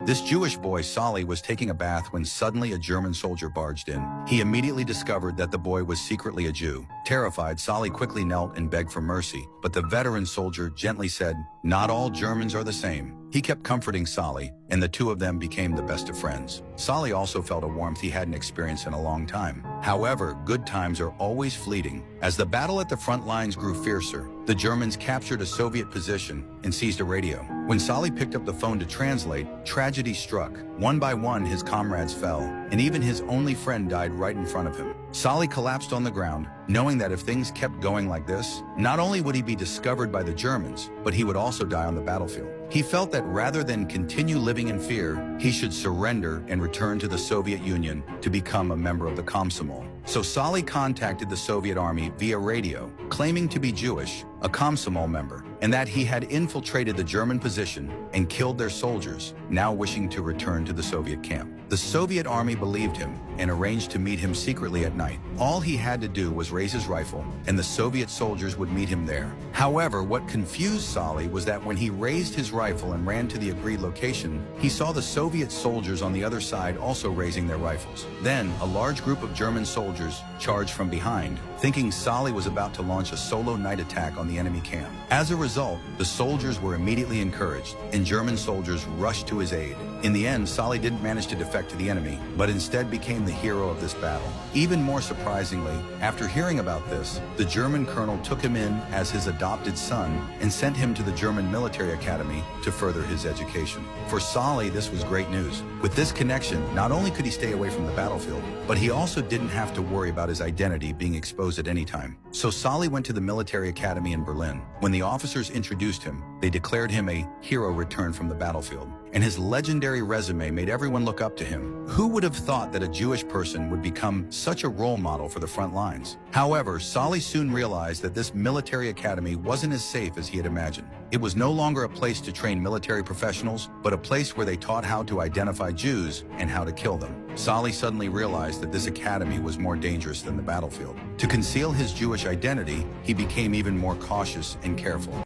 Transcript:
This Jewish boy, Solly, was taking a bath when suddenly a German soldier barged in. He immediately discovered that the boy was secretly a Jew. Terrified, Solly quickly knelt and begged for mercy, but the veteran soldier gently said, "Not all Germans are the same." He kept comforting Solly, and the two of them became the best of friends. Solly also felt a warmth he hadn't experienced in a long time. However, good times are always fleeting. As the battle at the front lines grew fiercer, the Germans captured a Soviet position and seized a radio. When Solly picked up the phone to translate, tragedy struck. One by one, his comrades fell, and even his only friend died right in front of him. Solly collapsed on the ground, knowing that if things kept going like this, not only would he be discovered by the Germans, but he would also die on the battlefield. He felt that rather than continue living in fear, he should surrender and return to the Soviet Union to become a member of the Komsomol. So Solly contacted the Soviet army via radio, claiming to be Jewish, a Komsomol member, and that he had infiltrated the German position and killed their soldiers, now wishing to return to the Soviet camp. The Soviet army believed him and arranged to meet him secretly at night. All he had to do was raise his rifle, and the Soviet soldiers would meet him there. However, what confused Solly was that when he raised his rifle and ran to the agreed location, he saw the Soviet soldiers on the other side also raising their rifles. Then, a large group of German soldiers charged from behind, thinking Solly was about to launch a solo night attack on the enemy camp. As a result, the soldiers were immediately encouraged, and German soldiers rushed to his aid. In the end, Solly didn't manage to defect to the enemy, but instead became the hero of this battle. Even more surprisingly, after hearing about this, the German colonel took him in as his adopted son and sent him to the German military academy to further his education. For Solly, this was great news. With this connection, not only could he stay away from the battlefield, but he also didn't have to worry about his identity being exposed at any time. So Solly went to the military academy in Berlin. When the officers introduced him, they declared him a hero returned from the battlefield, and his legendary resume made everyone look up to him. Who would have thought that a Jewish person would become such a role model for the front lines? However, Solly soon realized that this military academy wasn't as safe as he had imagined. It was no longer a place to train military professionals, but a place where they taught how to identify Jews and how to kill them. Solly suddenly realized that this academy was more dangerous than the battlefield. To conceal his Jewish identity, he became even more cautious and careful.